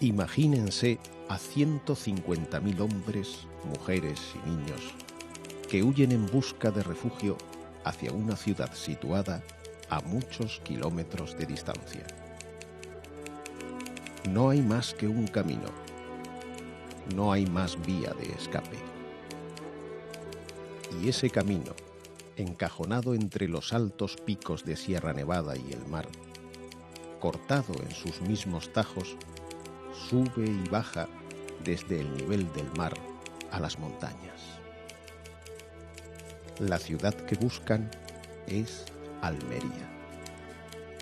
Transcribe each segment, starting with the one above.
Imagínense a 150.000 hombres, mujeres y niños que huyen en busca de refugio hacia una ciudad situada a muchos kilómetros de distancia. No hay más que un camino. No hay más vía de escape. Y ese camino, encajonado entre los altos picos de Sierra Nevada y el mar, cortado en sus mismos tajos, sube y baja desde el nivel del mar a las montañas. La ciudad que buscan es Almería,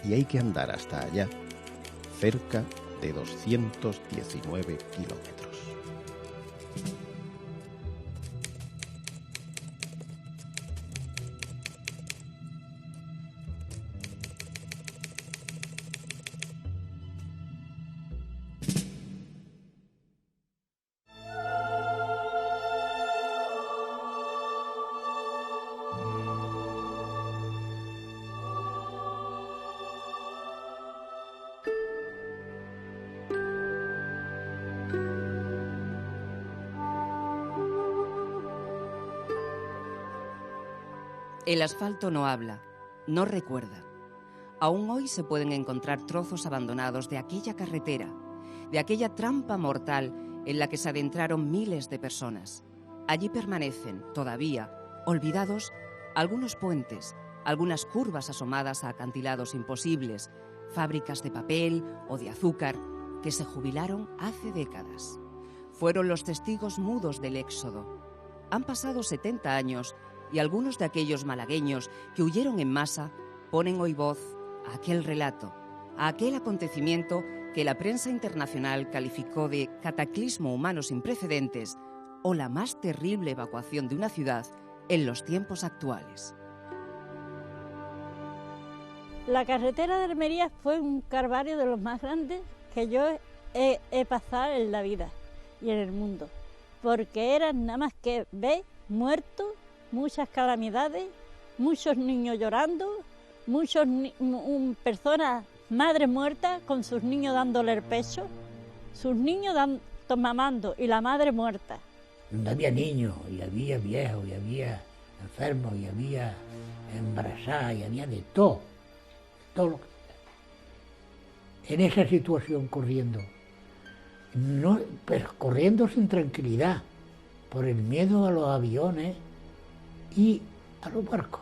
y hay que andar hasta allá, cerca de 219 kilómetros. El asfalto no habla, no recuerda. Aún hoy se pueden encontrar trozos abandonados de aquella carretera, de aquella trampa mortal en la que se adentraron miles de personas. Allí permanecen, todavía, olvidados, algunos puentes, algunas curvas asomadas a acantilados imposibles, fábricas de papel o de azúcar que se jubilaron hace décadas. Fueron los testigos mudos del éxodo. Han pasado 70 años y algunos de aquellos malagueños que huyeron en masa ponen hoy voz a aquel relato, a aquel acontecimiento que la prensa internacional calificó de cataclismo humano sin precedentes o la más terrible evacuación de una ciudad en los tiempos actuales. La carretera de Almería fue un calvario de los más grandes que yo he pasado en la vida y en el mundo, porque eran nada más que ver muertos, muchas calamidades, muchos niños llorando, muchas personas, madres muertas con sus niños dándole el pecho, sus niños mamando y la madre muerta. Donde había niños, y había viejos, y había enfermos, y había embarazadas, y había de todo lo que... En esa situación corriendo, no, pero corriendo sin tranquilidad, por el miedo a los aviones y a los barcos,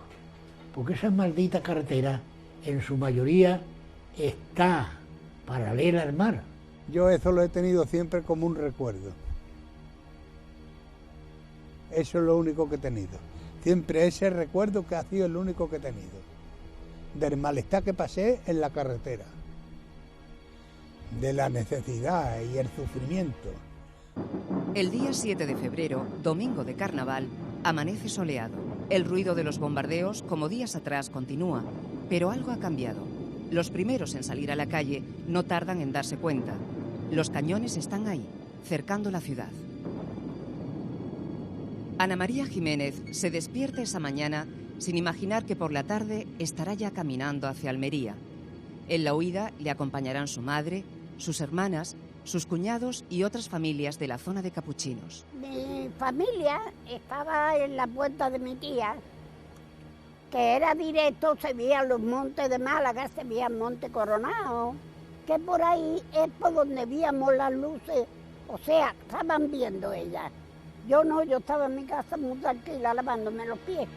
porque esa maldita carretera en su mayoría está paralela al mar. Yo eso lo he tenido siempre como un recuerdo. Eso es lo único que he tenido. Siempre ese recuerdo que ha sido el único que he tenido. Del malestar que pasé en la carretera. De la necesidad y el sufrimiento. El día 7 de febrero, domingo de carnaval, amanece soleado. El ruido de los bombardeos, como días atrás, continúa, pero algo ha cambiado. Los primeros en salir a la calle no tardan en darse cuenta. Los cañones están ahí, cercando la ciudad. Ana María Jiménez se despierta esa mañana sin imaginar que por la tarde estará ya caminando hacia Almería. En la huida le acompañarán su madre, sus hermanas, sus cuñados y otras familias de la zona de capuchinos. Mi familia estaba en la puerta de mi tía, que era directo, se veían los montes de Málaga, se veía el Monte Coronado, que por ahí es por donde víamos las luces, o sea, estaban viendo ellas. Yo no, yo estaba en mi casa muy tranquila lavándome los pies.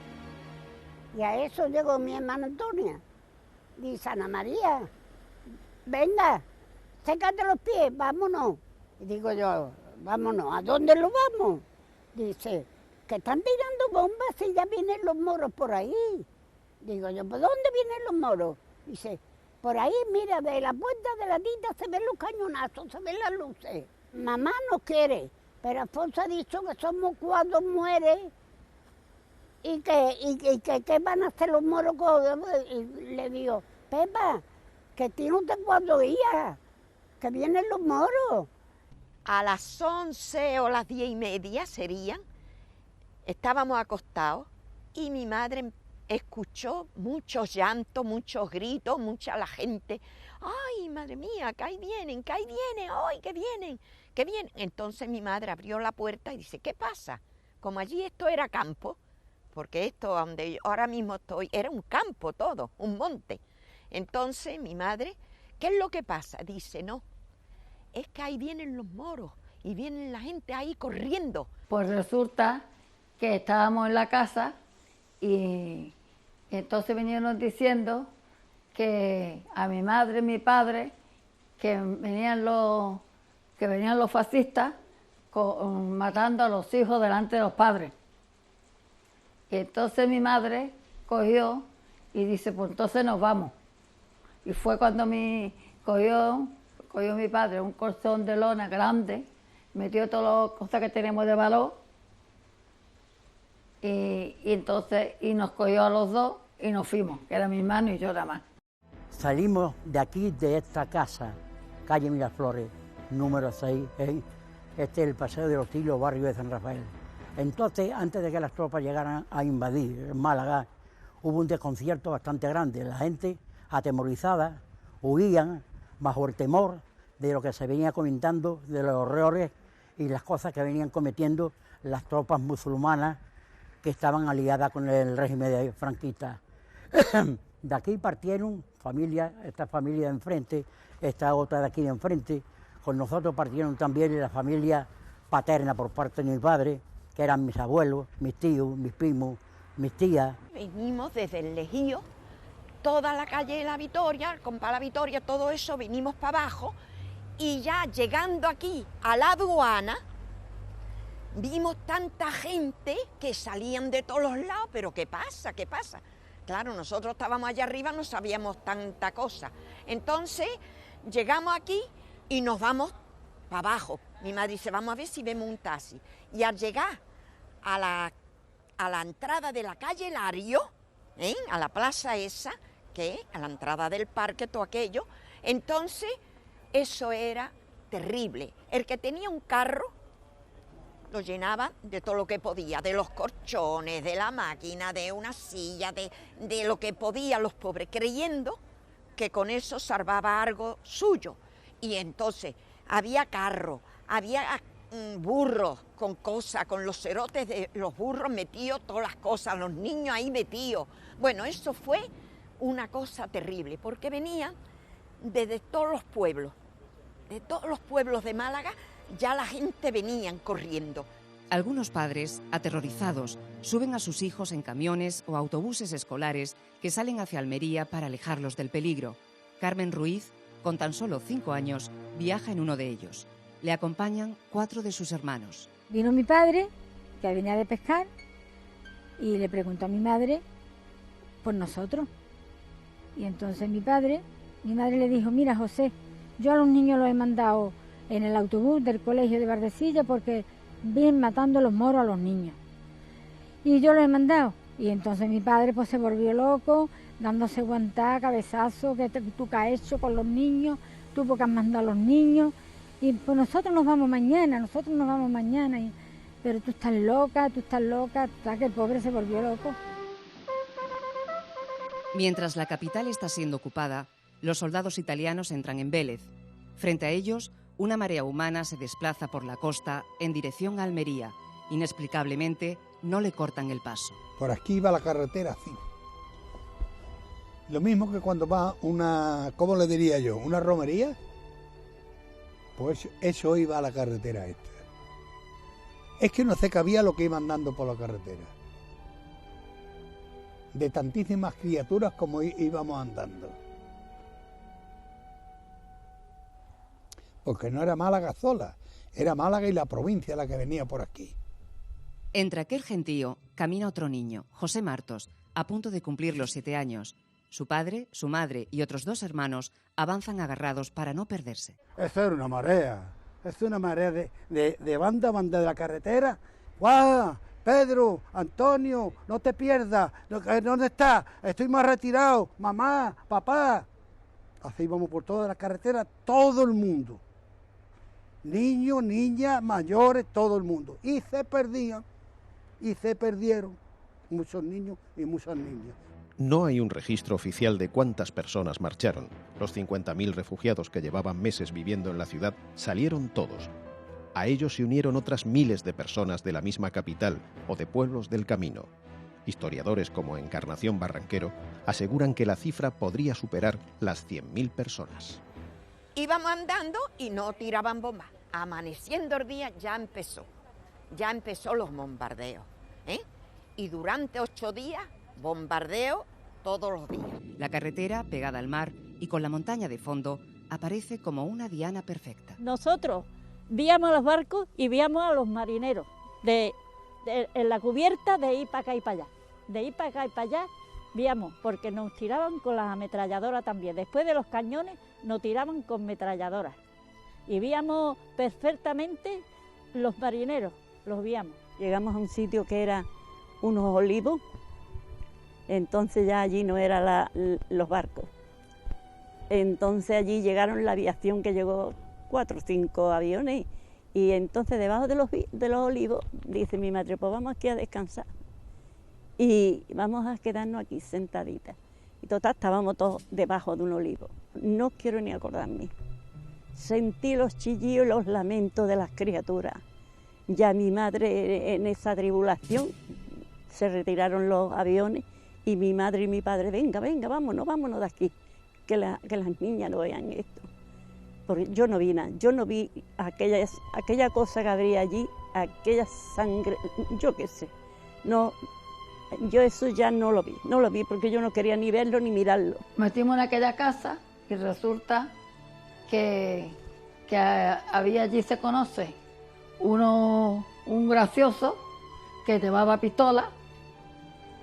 Y a eso llegó mi hermana Antonia. Dice, Ana María, venga, sécate los pies, vámonos. Y digo yo, vámonos, ¿a dónde lo vamos? Dice, que están tirando bombas y ya vienen los moros por ahí. Digo yo, ¿por dónde vienen los moros? Dice, por ahí, mira, de la puerta de la tinta se ven los cañonazos, se ven las luces. Mamá no quiere, pero Alfonso ha dicho que somos cuando muere y que van a hacer los moros. Y le digo, Pepa, que tú no te puedo ir, que vienen los moros. A las 11 o las 10:30 serían, estábamos acostados y mi madre escuchó muchos llantos, muchos gritos, mucha la gente. ¡Ay, madre mía, que ahí vienen, ¡ay, que vienen, que vienen! Entonces mi madre abrió la puerta y dice, ¿qué pasa? Como allí esto era campo, porque esto donde yo ahora mismo estoy era un campo todo, un monte. Entonces mi madre, ¿qué es lo que pasa? Dice, no, es que ahí vienen los moros y vienen la gente ahí corriendo. Pues resulta que estábamos en la casa y entonces vinieron diciendo que a mi madre y mi padre que venían los fascistas matando a los hijos delante de los padres. Y entonces mi madre cogió y dice, pues entonces nos vamos. Y fue cuando cogió mi padre un colchón de lona grande, metió todas las cosas que tenemos de valor y entonces nos cogió a los dos y nos fuimos, que era mi hermano y yo nada más. Salimos de aquí, de esta casa, calle Miraflores, número 6, este es el Paseo de los Tilos, barrio de San Rafael. Entonces, antes de que las tropas llegaran a invadir Málaga, hubo un desconcierto bastante grande. La gente, atemorizada, huían bajo el temor de lo que se venía comentando, de los horrores y las cosas que venían cometiendo las tropas musulmanas que estaban aliadas con el régimen franquista. De aquí partieron familias, esta familia de enfrente, esta otra de aquí de enfrente. Con nosotros partieron también la familia paterna por parte de mi padre, que eran mis abuelos, mis tíos, mis primos, mis tías. Venimos desde el Lejío, toda la calle de la Vitoria, el compás La Vitoria, todo eso, vinimos para abajo y ya llegando aquí a la aduana, vimos tanta gente que salían de todos los lados, pero ¿qué pasa? ¿Qué pasa? Claro, nosotros estábamos allá arriba, no sabíamos tanta cosa. Entonces llegamos aquí y nos vamos para abajo. Mi madre dice, vamos a ver si vemos un taxi. Y al llegar a la entrada de la calle Lario, a la plaza esa, que a la entrada del parque, todo aquello, entonces eso era terrible. El que tenía un carro lo llenaba de todo lo que podía, de los colchones, de la máquina, de una silla, de lo que podía los pobres, creyendo que con eso salvaba algo suyo. Y entonces había carro, había burros con cosas, con los cerotes de los burros metidos, todas las cosas, los niños ahí metidos. Bueno, eso fue una cosa terrible, porque venían desde todos los pueblos, de todos los pueblos de Málaga, ya la gente venían corriendo. Algunos padres, aterrorizados, suben a sus hijos en camiones o autobuses escolares que salen hacia Almería para alejarlos del peligro. Carmen Ruiz, con tan solo 5 años, viaja en uno de ellos. Le acompañan 4 de sus hermanos. Vino mi padre, que venía de pescar, y le preguntó a mi madre por nosotros. Y entonces mi madre le dijo, mira José, yo a los niños los he mandado en el autobús del colegio de Bardesilla porque vienen matando los moros a los niños. Y yo los he mandado. Y entonces mi padre pues se volvió loco, dándose guantá, cabezazo, que tú qué has hecho con los niños, tú porque has mandado a los niños. Y pues nosotros nos vamos mañana, pero tú estás loca, hasta que el pobre se volvió loco. Mientras la capital está siendo ocupada, los soldados italianos entran en Vélez. Frente a ellos, una marea humana se desplaza por la costa en dirección a Almería. Inexplicablemente, no le cortan el paso. Por aquí iba la carretera así. Lo mismo que cuando va una, ¿cómo le diría yo? ¿Una romería? Pues eso iba a la carretera esta. Es que no se cabía lo que iba andando por la carretera. De tantísimas criaturas como íbamos andando. Porque no era Málaga sola, era Málaga y la provincia la que venía por aquí. Entre aquel gentío camina otro niño, José Martos, a punto de cumplir los 7 años. Su padre, su madre y otros 2 hermanos avanzan agarrados para no perderse. Eso era una marea, de banda a banda de la carretera. ¡Guau! Pedro, Antonio, no te pierdas, ¿dónde estás? Estoy más retirado, mamá, papá. Así íbamos por toda la carretera, todo el mundo. Niños, niñas, mayores, todo el mundo. Y se perdían, y se perdieron. muchos niños y muchas niñas. No hay un registro oficial de cuántas personas marcharon. Los 50.000 refugiados que llevaban meses viviendo en la ciudad salieron todos. A ellos se unieron otras miles de personas de la misma capital o de pueblos del camino. Historiadores como Encarnación Barranquero aseguran que la cifra podría superar las 100.000 personas. Íbamos andando y no tiraban bombas. Amaneciendo el día ya empezó los bombardeos, ¿eh? Y durante 8 días, bombardeo todos los días. La carretera, pegada al mar y con la montaña de fondo, aparece como una diana perfecta. Nosotros víamos a los barcos y víamos a los marineros en la cubierta de ir para acá y para allá. De ir para acá y para allá víamos, porque nos tiraban con las ametralladoras también. Después de los cañones nos tiraban con ametralladoras. Y víamos perfectamente los marineros, los víamos. Llegamos a un sitio que era unos olivos, entonces ya allí no eran los barcos. Entonces allí llegaron la aviación, que llegó 4 o 5 aviones, y entonces debajo de los olivos dice mi madre, pues vamos aquí a descansar y vamos a quedarnos aquí sentaditas. Y total, estábamos todos debajo de un olivo. No quiero ni acordarme. Sentí los chillidos y los lamentos de las criaturas. Ya mi madre, en esa tribulación, se retiraron los aviones y mi madre y mi padre, venga, vámonos de aquí, que las niñas no vean esto. Porque yo no vi nada, yo no vi aquella cosa que habría allí, aquella sangre, yo qué sé. No, yo eso ya no lo vi porque yo no quería ni verlo ni mirarlo. Metimos en aquella casa y resulta que había allí, se conoce, un gracioso que llevaba pistola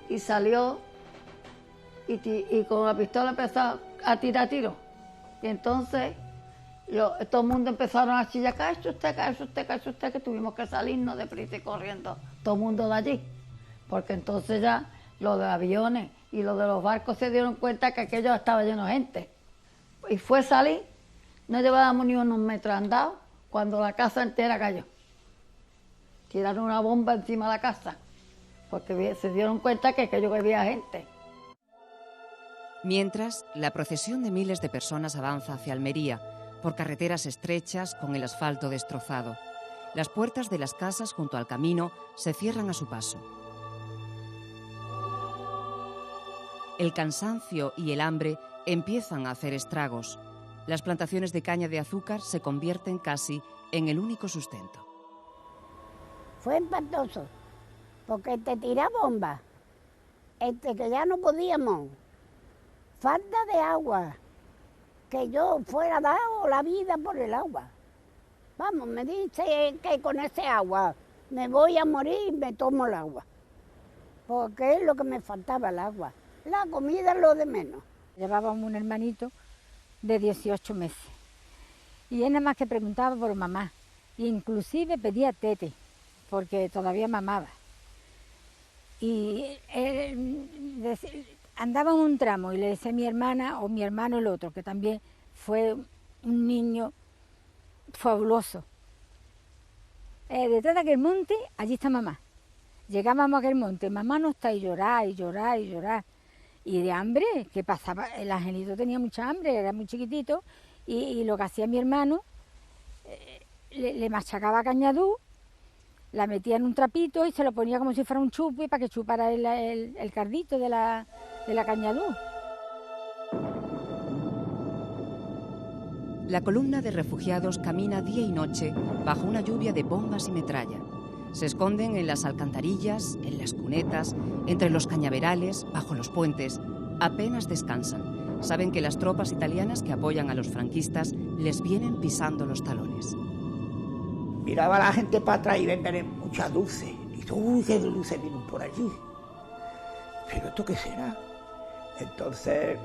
y salió y con la pistola empezó a tirar tiros. Y entonces todo el mundo empezaron a chillar, cállese usted, que tuvimos que salirnos deprisa y corriendo todo el mundo de allí. Porque entonces ya los de aviones y los de los barcos se dieron cuenta que aquello estaba lleno de gente. Y fue salir, no llevábamos ni unos metros andados cuando la casa entera cayó. Tiraron una bomba encima de la casa, porque se dieron cuenta que aquello había gente. Mientras, la procesión de miles de personas avanza hacia Almería, por carreteras estrechas con el asfalto destrozado. Las puertas de las casas junto al camino se cierran a su paso. El cansancio y el hambre empiezan a hacer estragos. Las plantaciones de caña de azúcar se convierten casi en el único sustento. Fue espantoso, porque te tira bomba, que ya no podíamos, falta de agua, que yo fuera dado la vida por el agua. Vamos, me dice que con ese agua me voy a morir y me tomo el agua, porque es lo que me faltaba, el agua. La comida es lo de menos. Llevábamos un hermanito de 18 meses y él nada más que preguntaba por mamá, e inclusive pedía tete, porque todavía mamaba. Y él andaba en un tramo y le decía a mi hermana o mi hermano el otro, que también fue un niño fabuloso. Detrás de aquel monte, allí está mamá. Llegábamos a aquel monte, mamá no está, y llorar, y llorar, y llorar. Y de hambre, ¿qué pasaba? El angelito tenía mucha hambre, era muy chiquitito, y lo que hacía mi hermano, le machacaba cañadú, la metía en un trapito y se lo ponía como si fuera un chupe para que chupara el cardito de la cañadú. La columna de refugiados camina día y noche bajo una lluvia de bombas y metralla. Se esconden en las alcantarillas, en las cunetas, entre los cañaverales, bajo los puentes. Apenas descansan. Saben que las tropas italianas que apoyan a los franquistas les vienen pisando los talones. Miraba a la gente para atrás y ven muchas luces. Y dice, uy, qué luces vienen por allí. ¿Pero esto qué será? Entonces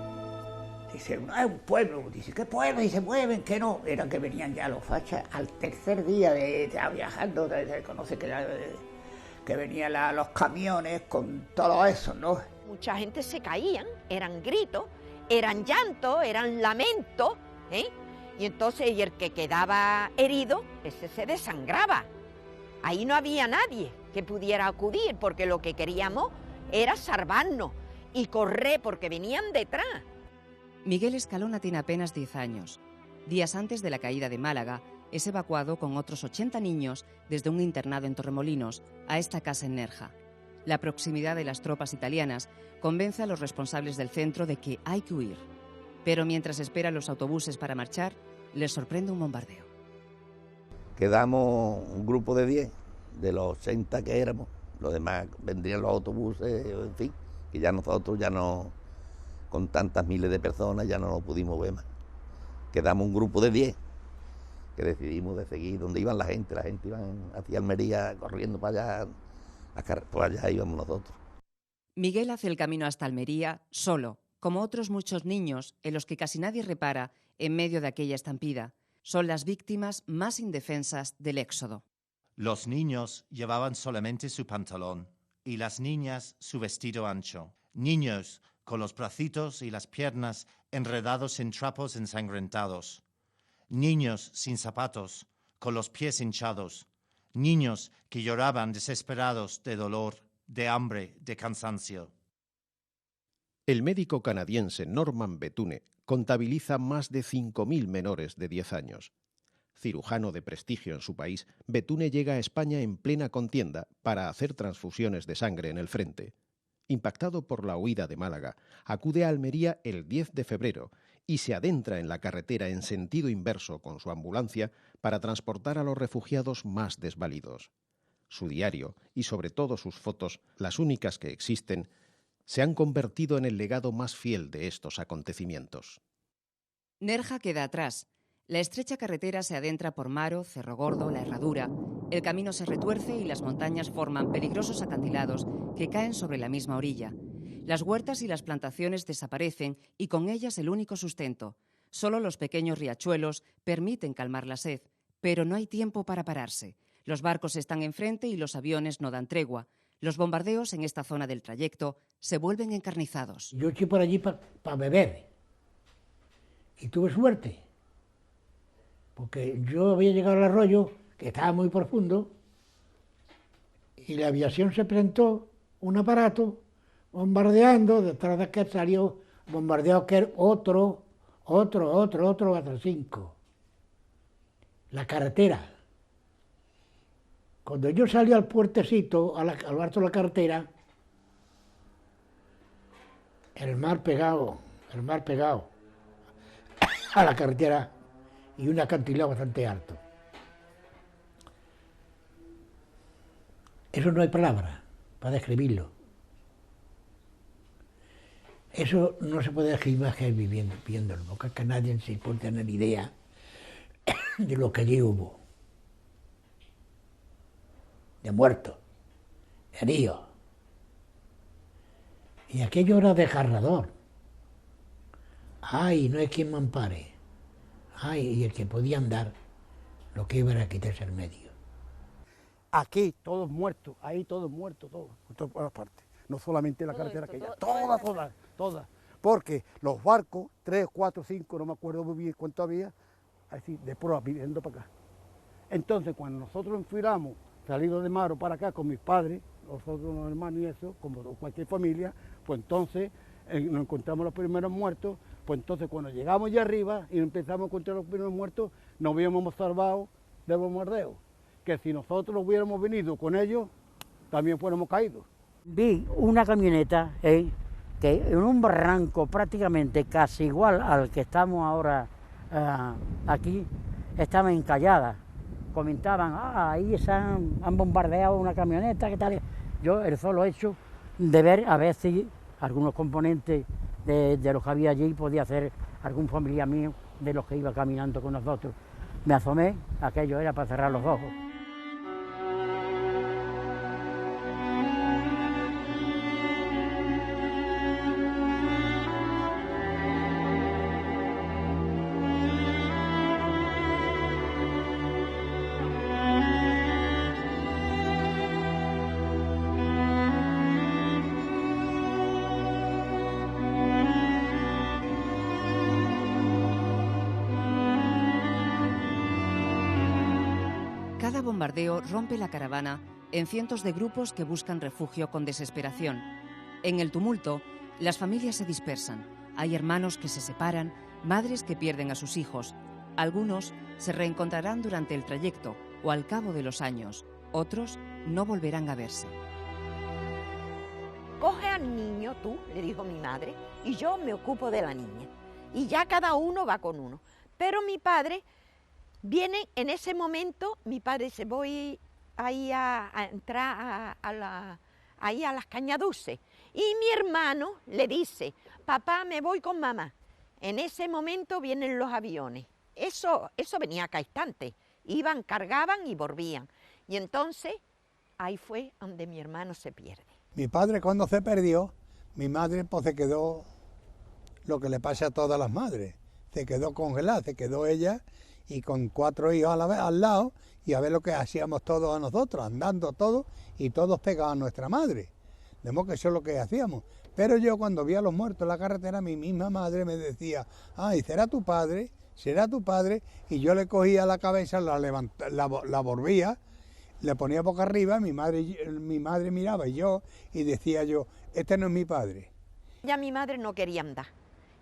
dice, es un pueblo. Dice, ¿qué pueblo? Y se mueven, que no. Eran que venían ya los fachas al tercer día de viajando. Se conoce que venían los camiones con todo eso, ¿no? Mucha gente se caían, eran gritos, eran llantos, eran lamentos, ¿eh? Y entonces y el que quedaba herido, ese se desangraba. Ahí no había nadie que pudiera acudir, porque lo que queríamos era salvarnos y correr porque venían detrás. Miguel Escalona tiene apenas 10 años. Días antes de la caída de Málaga, es evacuado con otros 80 niños desde un internado en Torremolinos a esta casa en Nerja. La proximidad de las tropas italianas convence a los responsables del centro de que hay que huir. Pero mientras esperan los autobuses para marchar, les sorprende un bombardeo. Quedamos un grupo de 10, de los 80 que éramos. Los demás vendrían los autobuses, en fin, que ya nosotros ya no, con tantas miles de personas, ya no nos pudimos ver más. Quedamos un grupo de 10 que decidimos de seguir donde iban la gente iban hacia Almería corriendo para allá, pues allá íbamos nosotros. Miguel hace el camino hasta Almería solo, como otros muchos niños en los que casi nadie repara en medio de aquella estampida. Son las víctimas más indefensas del éxodo. Los niños llevaban solamente su pantalón y las niñas su vestido ancho. Niños con los bracitos y las piernas enredados en trapos ensangrentados. Niños sin zapatos, con los pies hinchados. Niños que lloraban desesperados de dolor, de hambre, de cansancio. El médico canadiense Norman Bethune contabiliza más de 5.000 menores de 10 años. Cirujano de prestigio en su país, Bethune llega a España en plena contienda para hacer transfusiones de sangre en el frente. Impactado por la huida de Málaga, acude a Almería el 10 de febrero y se adentra en la carretera en sentido inverso con su ambulancia para transportar a los refugiados más desvalidos. Su diario y sobre todo sus fotos, las únicas que existen, se han convertido en el legado más fiel de estos acontecimientos. Nerja queda atrás. La estrecha carretera se adentra por Maro, Cerro Gordo, La Herradura. El camino se retuerce y las montañas forman peligrosos acantilados que caen sobre la misma orilla. Las huertas y las plantaciones desaparecen y con ellas el único sustento. Solo los pequeños riachuelos permiten calmar la sed, pero no hay tiempo para pararse. Los barcos están enfrente y los aviones no dan tregua. Los bombardeos en esta zona del trayecto se vuelven encarnizados. Yo eché por allí para beber y tuve suerte, porque yo había llegado al arroyo, que estaba muy profundo, y la aviación se presentó un aparato bombardeando, detrás de que salió bombardeado que era otro A-35. La carretera. Cuando yo salí al puertecito, al alto de la carretera, el mar pegado a la carretera y un acantilado bastante alto. Eso no hay palabra para describirlo. Eso no se puede describir más que viéndolo, porque es que nadie se puede tener idea de lo que allí hubo. De muertos, heridos. Y aquello era desgarrador. Ay, no hay quien me ampare. Ay, y el que podía andar, lo que iba era quitarse el medio. Aquí todos muertos, ahí todos muertos, todos, por todas partes. No solamente la carretera aquella, todas. Porque los barcos, 3, 4, 5, no me acuerdo muy bien cuánto había, así de proa, viniendo para acá. Entonces, cuando nosotros enfilamos, salido de Maro para acá con mis padres, nosotros los hermanos y eso, como cualquier familia, pues entonces nos encontramos los primeros muertos, pues entonces cuando llegamos allá arriba y empezamos a encontrar los primeros muertos, nos habíamos salvado del bombardeo, que si nosotros hubiéramos venido con ellos, también fuéramos caídos. Vi una camioneta que en un barranco prácticamente casi igual al que estamos ahora aquí, estaba encallada. Comentaban, ahí han bombardeado una camioneta, ¿qué tal? Yo el solo hecho de ver a ver si algunos componentes de los que había allí podía ser algún familiar mío de los que iba caminando con nosotros. Me asomé, aquello era para cerrar los ojos. Cada bombardeo rompe la caravana en cientos de grupos que buscan refugio con desesperación. En el tumulto, las familias se dispersan. Hay hermanos que se separan, madres que pierden a sus hijos. Algunos se reencontrarán durante el trayecto o al cabo de los años. Otros no volverán a verse. Coge al niño tú, le dijo mi madre, y yo me ocupo de la niña. Y ya cada uno va con uno. Pero mi padre viene en ese momento, mi padre dice, voy ahí a entrar ahí a las Cañaduces. Y mi hermano le dice, papá, me voy con mamá. En ese momento vienen los aviones. Eso venía a cada instante. Iban, cargaban y volvían. Y entonces, ahí fue donde mi hermano se pierde. Mi padre cuando se perdió, mi madre pues se quedó lo que le pasa a todas las madres. Se quedó congelada, se quedó ella y con 4 hijos a la vez, al lado, y a ver lo que hacíamos todos a nosotros, andando todos y todos pegados a nuestra madre. De modo que eso es lo que hacíamos. Pero yo cuando vi a los muertos en la carretera, mi misma madre me decía, ay, será tu padre, y yo le cogía la cabeza, la volvía, le ponía boca arriba, mi madre miraba y decía yo, este no es mi padre. Ya mi madre no quería andar,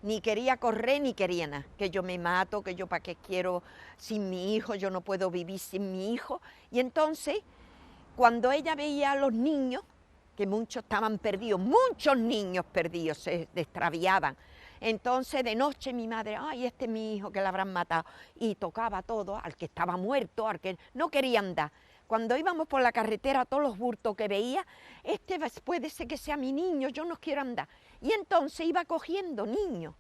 ni quería correr, ni quería nada, que yo me mato, que yo para qué quiero sin mi hijo, yo no puedo vivir sin mi hijo. Y entonces, cuando ella veía a los niños, que muchos estaban perdidos, muchos niños perdidos, se extraviaban. Entonces de noche mi madre, ay, este es mi hijo que le habrán matado, y tocaba todo, al que estaba muerto, al que no quería andar. Cuando íbamos por la carretera, todos los bultos que veía, este puede ser que sea mi niño, yo no quiero andar. Y entonces iba cogiendo niños,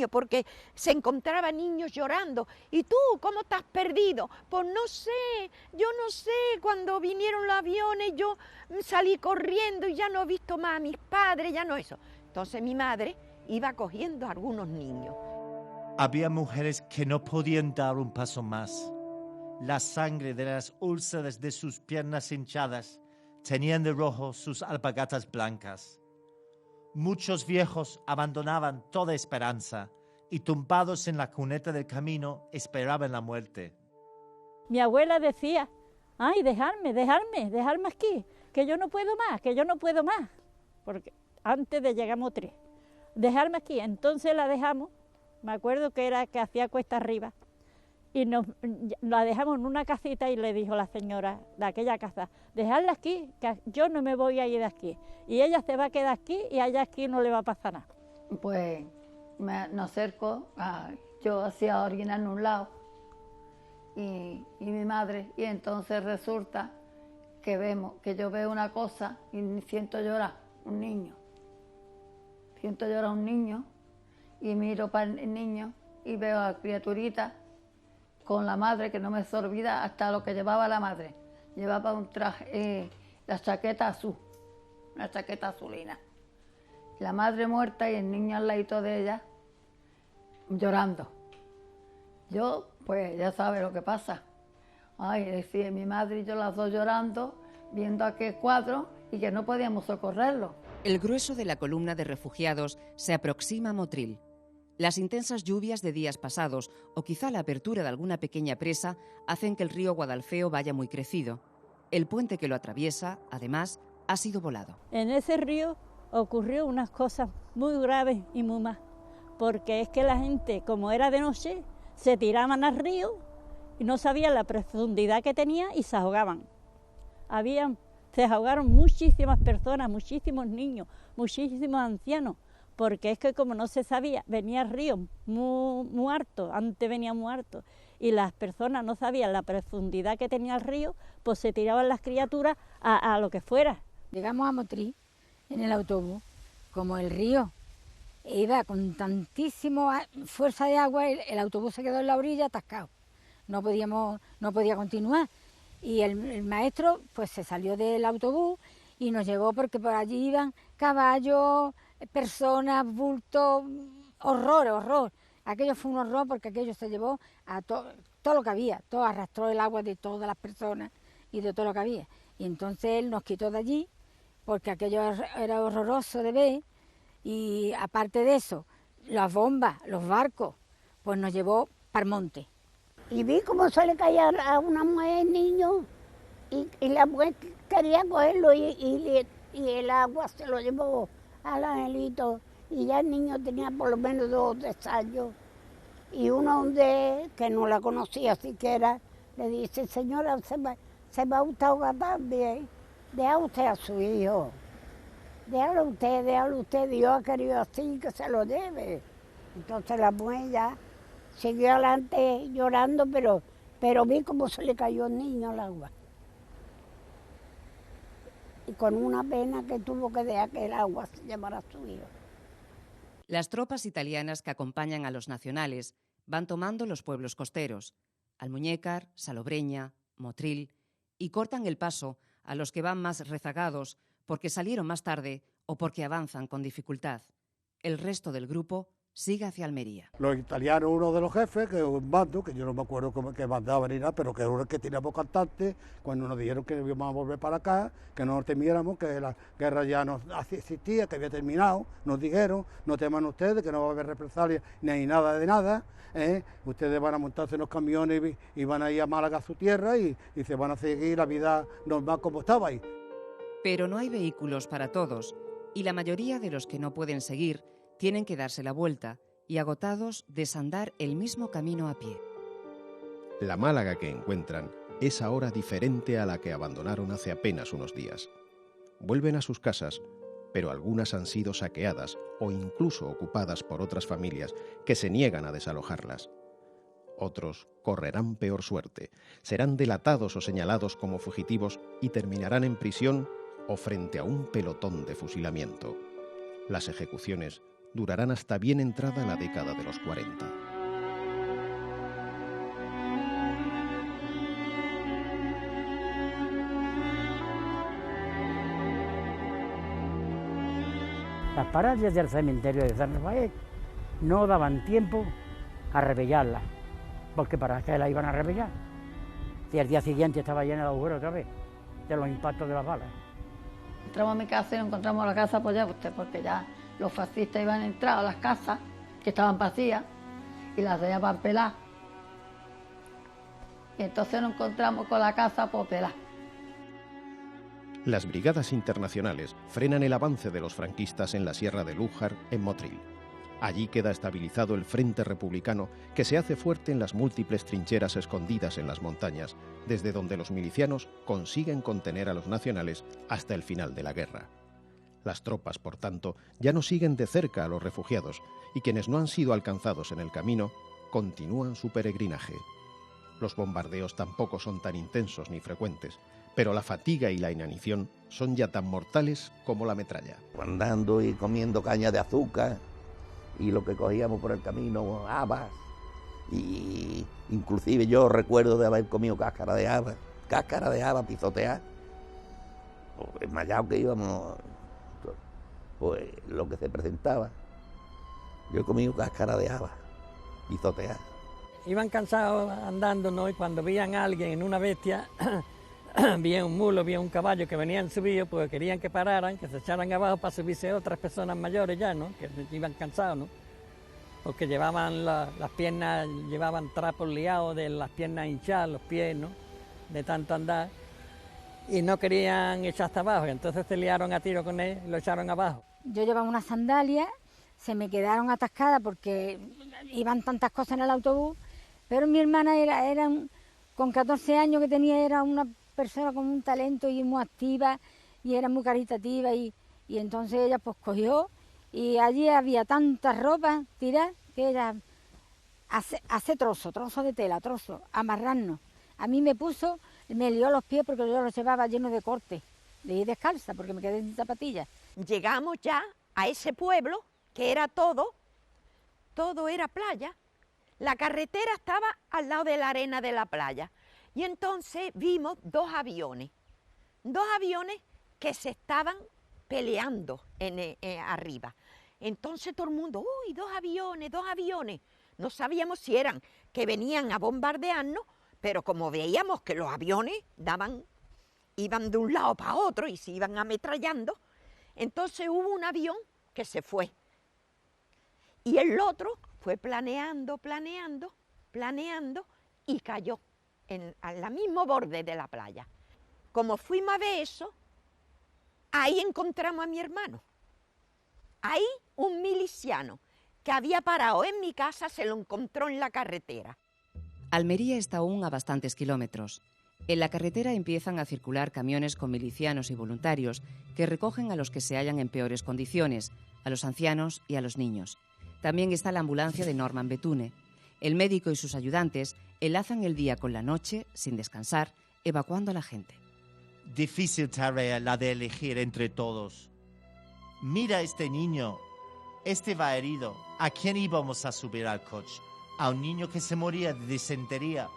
porque se encontraba niños llorando. ¿Y tú, cómo estás perdido? Pues no sé, yo no sé, cuando vinieron los aviones yo salí corriendo y ya no he visto más a mis padres, ya no eso. Entonces mi madre iba cogiendo a algunos niños. Había mujeres que no podían dar un paso más. La sangre de las úlceras de sus piernas hinchadas tenían de rojo sus alpargatas blancas. Muchos viejos abandonaban toda esperanza y tumbados en la cuneta del camino esperaban la muerte. Mi abuela decía, ay, dejarme aquí, que yo no puedo más, porque antes de llegamos 3, dejarme aquí. Entonces la dejamos, me acuerdo que hacía cuesta arriba, y la dejamos en una casita y le dijo la señora de aquella casa, dejarla aquí, que yo no me voy a ir de aquí. Y ella se va a quedar aquí y allá aquí no le va a pasar nada. Pues nos acerco, yo hacía orinar en un lado y mi madre, y entonces resulta que yo veo una cosa y siento llorar un niño. Y miro para el niño y veo a la criaturita con la madre, que no me se olvida hasta lo que llevaba la madre. Llevaba un traje, la chaqueta azul, una chaqueta azulina. La madre muerta y el niño al ladito de ella, llorando. Yo, pues ya sabe lo que pasa. Ay, decía mi madre y yo las dos llorando, viendo aquel cuadro y que no podíamos socorrerlo. El grueso de la columna de refugiados se aproxima a Motril. Las intensas lluvias de días pasados o quizá la apertura de alguna pequeña presa hacen que el río Guadalfeo vaya muy crecido. El puente que lo atraviesa, además, ha sido volado. En ese río ocurrió unas cosas muy graves y muy más, porque es que la gente, como era de noche, se tiraban al río y no sabían la profundidad que tenía y se ahogaban. Se ahogaron muchísimas personas, muchísimos niños, muchísimos ancianos, porque es que como no se sabía, venía el río muy alto, antes venía muy alto, y las personas no sabían la profundidad que tenía el río, pues se tiraban las criaturas a lo que fuera. Llegamos a Motril en el autobús, como el río iba con tantísima fuerza de agua, el autobús se quedó en la orilla atascado, no podía continuar, y el maestro pues se salió del autobús y nos llevó, porque por allí iban caballos, personas, bultos, horror. Aquello fue un horror, porque aquello se llevó a todo lo que había, todo arrastró el agua de todas las personas y de todo lo que había. Y entonces él nos quitó de allí, porque aquello era horroroso de ver, y aparte de eso, las bombas, los barcos, pues nos llevó para el monte. Y vi cómo se le caía a una mujer niño, y la mujer quería cogerlo y y el agua se lo llevó al angelito y ya el niño tenía por lo menos 2 o 3 años. Y uno que no la conocía siquiera, le dice, señora, se va usted a ahogar también, deja usted a su hijo, déjalo usted, Dios ha querido así, que se lo lleve. Entonces la mujer ya siguió adelante llorando, pero vi cómo se le cayó el niño al agua. Y con una pena que tuvo que dejar que el agua se llevara a su hijo. Las tropas italianas que acompañan a los nacionales van tomando los pueblos costeros, Almuñécar, Salobreña, Motril, y cortan el paso a los que van más rezagados porque salieron más tarde o porque avanzan con dificultad. El resto del grupo sigue hacia Almería. Los italianos, uno de los jefes, que es un mando, que yo no me acuerdo cómo que mandaba ni nada, pero que era el que teníamos cantante, cuando nos dijeron que íbamos a volver para acá, que no nos temiéramos, que la guerra ya no existía, que había terminado, nos dijeron, no teman ustedes, que no va a haber represalias ni hay nada de nada, ustedes van a montarse en los camiones y van a ir a Málaga a su tierra y se van a seguir la vida normal como estaba ahí. Pero no hay vehículos para todos, y la mayoría de los que no pueden seguir tienen que darse la vuelta y, agotados, desandar el mismo camino a pie. La Málaga que encuentran es ahora diferente a la que abandonaron hace apenas unos días. Vuelven a sus casas, pero algunas han sido saqueadas o incluso ocupadas por otras familias que se niegan a desalojarlas. Otros correrán peor suerte, serán delatados o señalados como fugitivos y terminarán en prisión o frente a un pelotón de fusilamiento. Las ejecuciones durarán hasta bien entrada la década de los 40. Las paredes del cementerio de San Rafael no daban tiempo a rebellarlas, porque para qué la iban a rebellar, si al día siguiente estaba llena de agujeros otra vez, de los impactos de las balas. Entramos a mi casa y nos encontramos la casa apoyada, porque ya los fascistas iban a entrar a las casas que estaban vacías y las dejaban pelar. Y entonces nos encontramos con la casa por pelar. Las brigadas internacionales frenan el avance de los franquistas en la Sierra de Lújar, en Motril. Allí queda estabilizado el frente republicano que se hace fuerte en las múltiples trincheras escondidas en las montañas, desde donde los milicianos consiguen contener a los nacionales hasta el final de la guerra. Las tropas, por tanto, ya no siguen de cerca a los refugiados y quienes no han sido alcanzados en el camino continúan su peregrinaje. Los bombardeos tampoco son tan intensos ni frecuentes, pero la fatiga y la inanición son ya tan mortales como la metralla. Andando y comiendo caña de azúcar y lo que cogíamos por el camino, habas, y inclusive yo recuerdo de haber comido cáscara de haba pisotear, desmayado que íbamos, pues lo que se presentaba. Yo he comido cáscara de haba pisotear. Iban cansados andando, ¿no? Y cuando veían a alguien en una bestia, veían un mulo, veían un caballo que venían subidos, pues querían que pararan, que se echaran abajo para subirse otras personas mayores ya, ¿no? Que iban cansados, ¿no? Porque llevaban las piernas, llevaban trapos liados de las piernas hinchadas, los pies, ¿no? De tanto andar. Y no querían echar hasta abajo, y entonces se liaron a tiro con él y lo echaron abajo. Yo llevaba unas sandalias, se me quedaron atascadas porque iban tantas cosas en el autobús, pero mi hermana con 14 años que tenía, era una persona con un talento y muy activa y era muy caritativa y entonces ella pues cogió y allí había tantas ropas tiradas que era hace trozo de tela, amarrarnos. A mí me lió los pies porque yo los llevaba llenos de cortes, de ir descalza porque me quedé sin zapatillas. Llegamos ya a ese pueblo que era todo era playa. La carretera estaba al lado de la arena de la playa. Y entonces vimos dos aviones que se estaban peleando arriba. Entonces todo el mundo, ¡uy, dos aviones! No sabíamos si eran que venían a bombardearnos, pero como veíamos que los aviones iban de un lado para otro y se iban ametrallando, entonces hubo un avión que se fue. Y el otro fue planeando y cayó al mismo borde de la playa. Como fuimos a ver eso, Ahí encontramos a mi hermano. Ahí un miliciano que había parado en mi casa se lo encontró en la carretera. Almería está aún a bastantes kilómetros. En la carretera empiezan a circular camiones con milicianos y voluntarios que recogen a los que se hallan en peores condiciones, a los ancianos y a los niños. También está la ambulancia de Norman Betune. El médico y sus ayudantes enlazan el día con la noche, sin descansar, evacuando a la gente. Difícil tarea la de elegir entre todos. Mira a este niño. Este va herido. ¿A quién íbamos a subir al coche? ¿A un niño que se moría de disentería?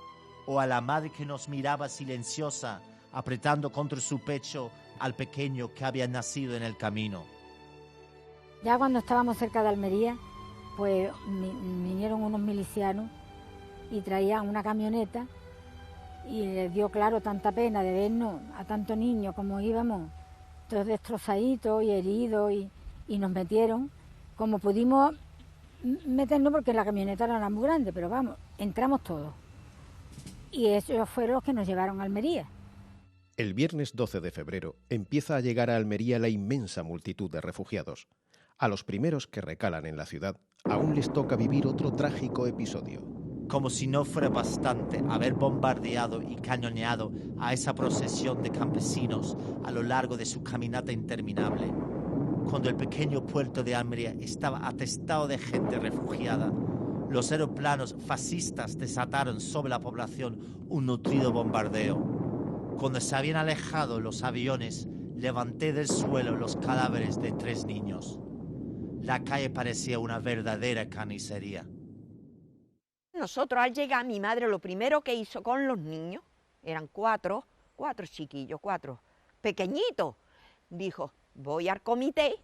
¿O a la madre que nos miraba silenciosa, apretando contra su pecho al pequeño que había nacido en el camino? Ya cuando estábamos cerca de Almería, pues vinieron unos milicianos y traían una camioneta y les dio, claro, tanta pena de vernos a tanto niño como íbamos, todos destrozaditos y heridos, y nos metieron como pudimos meternos, porque la camioneta era muy grande, pero vamos, entramos todos. Y ellos fueron los que nos llevaron a Almería. El viernes 12 de febrero empieza a llegar a Almería la inmensa multitud de refugiados. A los primeros que recalan en la ciudad aún les toca vivir otro trágico episodio. Como si no fuera bastante haber bombardeado y cañoneado a esa procesión de campesinos a lo largo de su caminata interminable. Cuando el pequeño puerto de Almería estaba atestado de gente refugiada, los aeroplanos fascistas desataron sobre la población un nutrido bombardeo. Cuando se habían alejado los aviones, levanté del suelo los cadáveres de 3 niños. La calle parecía una verdadera carnicería. Nosotros al llegar, mi madre lo primero que hizo con los niños, eran 4 chiquillos, 4 pequeñitos, dijo: voy al comité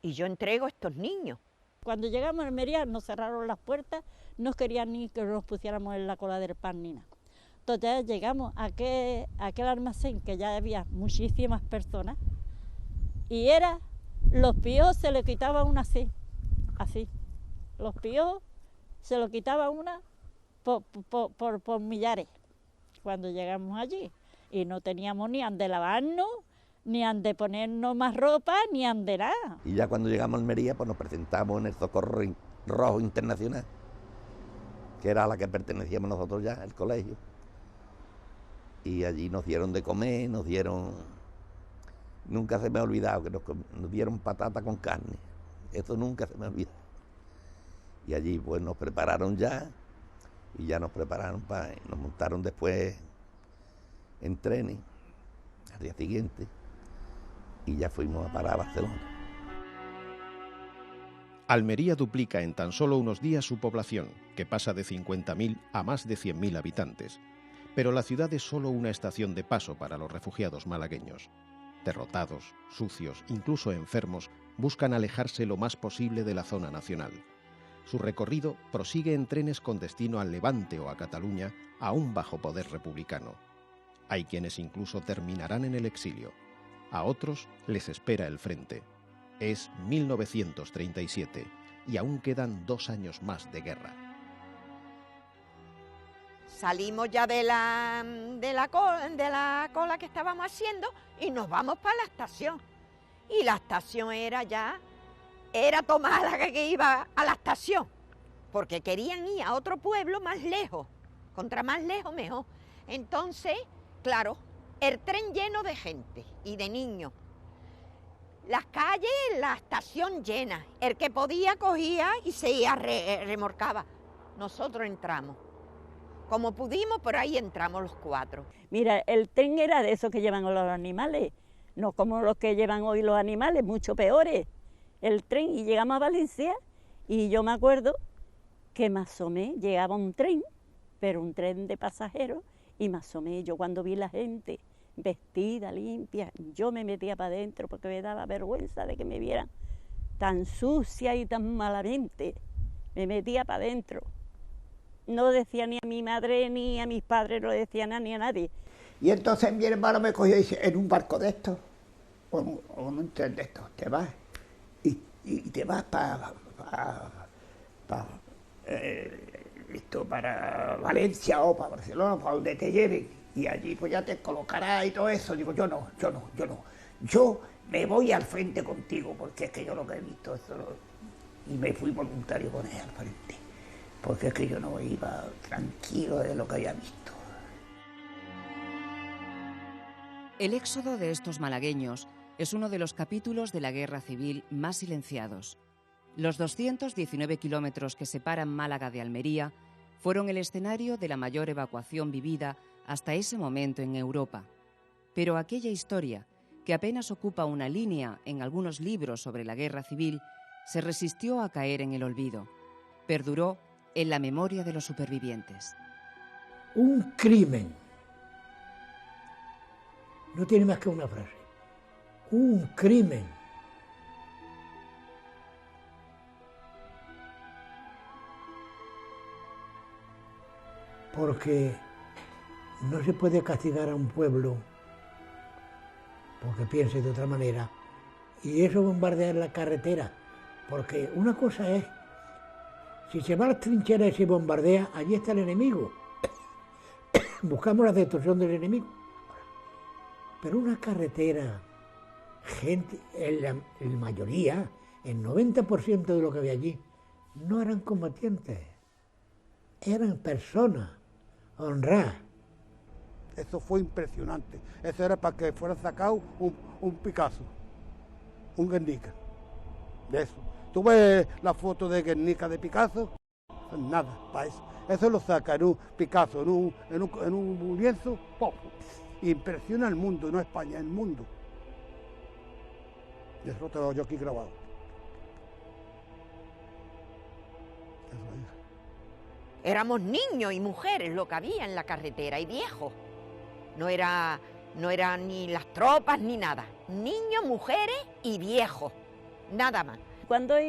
y yo entrego a estos niños. Cuando llegamos a Almería nos cerraron las puertas, no querían ni que nos pusiéramos en la cola del pan ni nada. Entonces llegamos a aquel almacén que ya había muchísimas personas y los piojos se le quitaban una así, los piojos se lo quitaba una por millares cuando llegamos allí, y no teníamos ni ande lavarnos, ni ande ponernos más ropa, ni ande nada. Y ya cuando llegamos a Almería, pues nos presentamos en el Socorro Rojo Internacional, que era a la que pertenecíamos nosotros ya, el colegio. Y allí nos dieron de comer, nunca se me ha olvidado que nos dieron patata con carne, eso nunca se me ha olvidado. Y allí pues nos prepararon ya, y ya nos montaron después en trenes al día siguiente, y ya fuimos a parar a Barcelona. Almería duplica en tan solo unos días su población, que pasa de 50.000 a más de 100.000 habitantes. Pero la ciudad es solo una estación de paso para los refugiados malagueños. Derrotados, sucios, incluso enfermos, buscan alejarse lo más posible de la zona nacional. Su recorrido prosigue en trenes con destino al Levante o a Cataluña, aún bajo poder republicano. Hay quienes incluso terminarán en el exilio. A otros les espera el frente. Es 1937 y aún quedan 2 años más de guerra. Salimos ya de la cola que estábamos haciendo y nos vamos para la estación. Y la estación era tomada que iba a la estación, porque querían ir a otro pueblo más lejos, contra más lejos mejor. Entonces, claro, el tren lleno de gente y de niños. Las calles, la estación llena. El que podía cogía y se iba, remorcaba. Nosotros entramos. Como pudimos, por ahí entramos los 4. Mira, el tren era de esos que llevan los animales, no como los que llevan hoy los animales, mucho peores. El tren, y llegamos a Valencia, y yo me acuerdo que me asomé, llegaba un tren, pero un tren de pasajeros, y me asomé. Yo cuando vi la gente vestida, limpia, yo me metía para adentro porque me daba vergüenza de que me vieran tan sucia y tan malamente. Me metía para adentro. No decía ni a mi madre ni a mis padres, no decía ni a nadie. Y entonces mi hermano me cogió y dice: en un barco de estos, o en un tren de estos, te vas. Y te vas para Valencia o para Barcelona, para donde te lleven. Y allí pues ya te colocarás y todo eso. Digo, yo no. Yo me voy al frente contigo, porque es que yo lo que he visto, y me fui voluntario con él al frente, porque es que yo no iba tranquilo de lo que había visto. El éxodo de estos malagueños es uno de los capítulos de la guerra civil más silenciados. Los 219 kilómetros que separan Málaga de Almería fueron el escenario de la mayor evacuación vivida hasta ese momento en Europa. Pero aquella historia, que apenas ocupa una línea en algunos libros sobre la guerra civil, se resistió a caer en el olvido. Perduró en la memoria de los supervivientes. Un crimen. No tiene más que una frase. Un crimen. Porque no se puede castigar a un pueblo porque piense de otra manera, y eso bombardear la carretera, porque una cosa es, si se va a las trincheras y se bombardea, allí está el enemigo, buscamos la destrucción del enemigo, pero una carretera, gente, en mayoría, el 90% de lo que había allí, no eran combatientes, eran personas honradas. Eso fue impresionante. Eso era para que fuera sacado un Picasso, un Guernica, de eso. Tú ves la foto de Guernica de Picasso, nada, para eso. Eso lo saca en un Picasso, en un lienzo, ¡pum! Impresiona al mundo, no a España, el mundo. Y eso lo tengo yo aquí grabado. Éramos niños y mujeres lo que había en la carretera, y viejos. No era ni las tropas ni nada. Niños, mujeres y viejos. Nada más. Cuando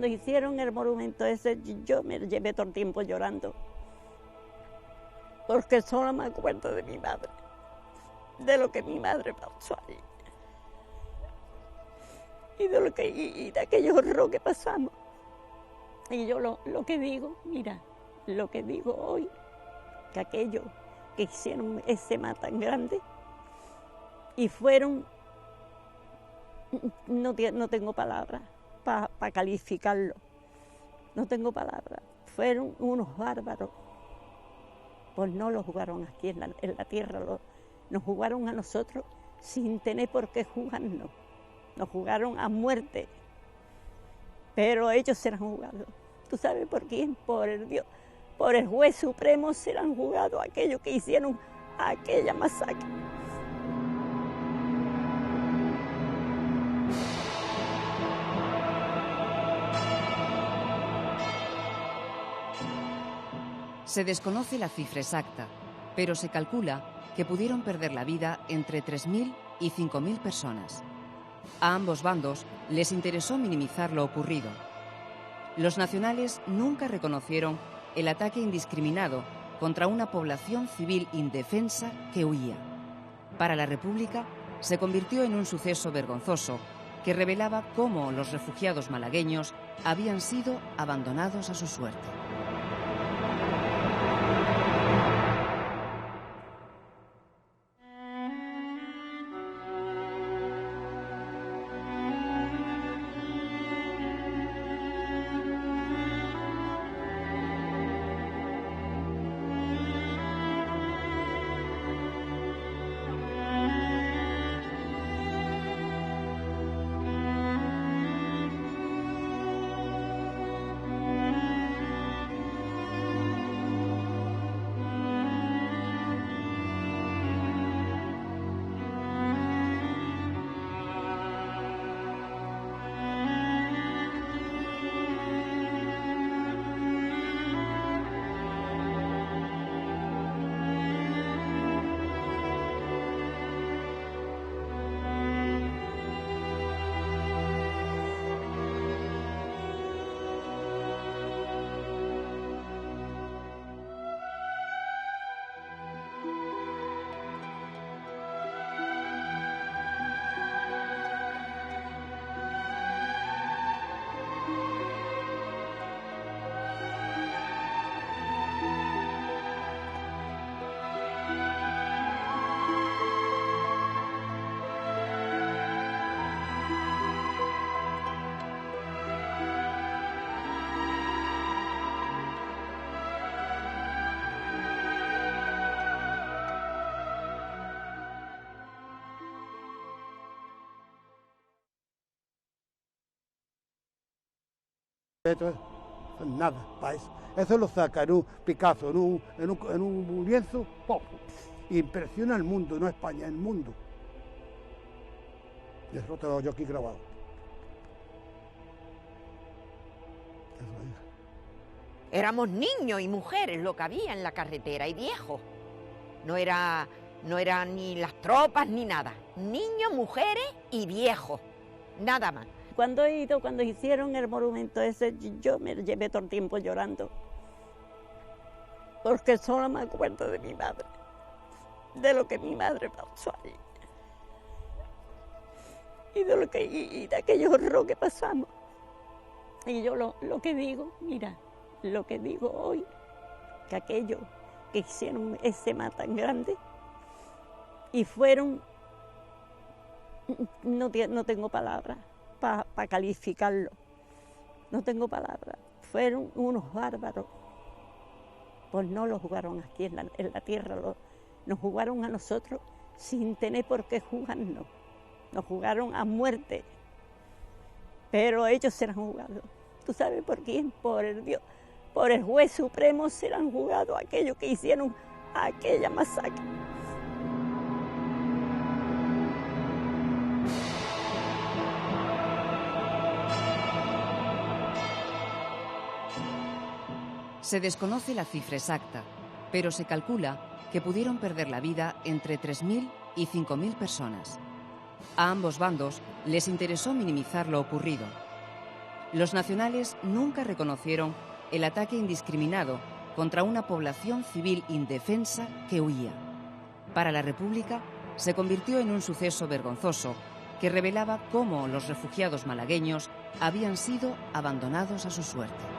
hicieron el monumento ese, yo me llevé todo el tiempo llorando. Porque solo me acuerdo de mi madre. De lo que mi madre pasó ahí. Y de aquello horror que pasamos. Y yo lo que digo, mira, lo que digo hoy, que aquello que hicieron ese mar tan grande y fueron, no tengo palabras para calificarlo, no tengo palabras, fueron unos bárbaros, pues no lo jugaron aquí en la tierra, nos jugaron a nosotros sin tener por qué jugarnos, nos jugaron a muerte, pero ellos se la han jugado. ¿Tú sabes por quién? Por el Dios. Por el juez supremo se la han jugado aquellos que hicieron aquella masacre. Se desconoce la cifra exacta, pero se calcula que pudieron perder la vida entre 3.000 y 5.000 personas. A ambos bandos les interesó minimizar lo ocurrido. Los nacionales nunca reconocieron el ataque indiscriminado contra una población civil indefensa que huía. Para la República se convirtió en un suceso vergonzoso que revelaba cómo los refugiados malagueños habían sido abandonados a su suerte. Esto es nada para eso. Eso lo saca en un Picasso, en un lienzo, ¡pum! Impresiona al mundo, no España, el mundo. Y eso lo tengo yo aquí grabado. Éramos niños y mujeres lo que había en la carretera y viejos. No eran ni las tropas ni nada. Niños, mujeres y viejos. Nada más. Cuando hicieron el monumento ese, yo me llevé todo el tiempo llorando. Porque solo me acuerdo de mi madre. De lo que mi madre pasó allí. Y de aquellos horror que pasamos. Y yo lo que digo, mira, lo que digo hoy, que aquellos que hicieron ese mar tan grande y fueron, no tengo palabras para calificarlo, no tengo palabras, fueron unos bárbaros, pues no lo jugaron aquí en la tierra, nos jugaron a nosotros sin tener por qué jugarnos, nos jugaron a muerte, pero ellos se la han jugado. ¿Tú sabes por quién? Por el Dios, por el juez supremo se la han jugado aquellos que hicieron aquella masacre. Se desconoce la cifra exacta, pero se calcula que pudieron perder la vida entre 3.000 y 5.000 personas. A ambos bandos les interesó minimizar lo ocurrido. Los nacionales nunca reconocieron el ataque indiscriminado contra una población civil indefensa que huía. Para la República se convirtió en un suceso vergonzoso que revelaba cómo los refugiados malagueños habían sido abandonados a su suerte.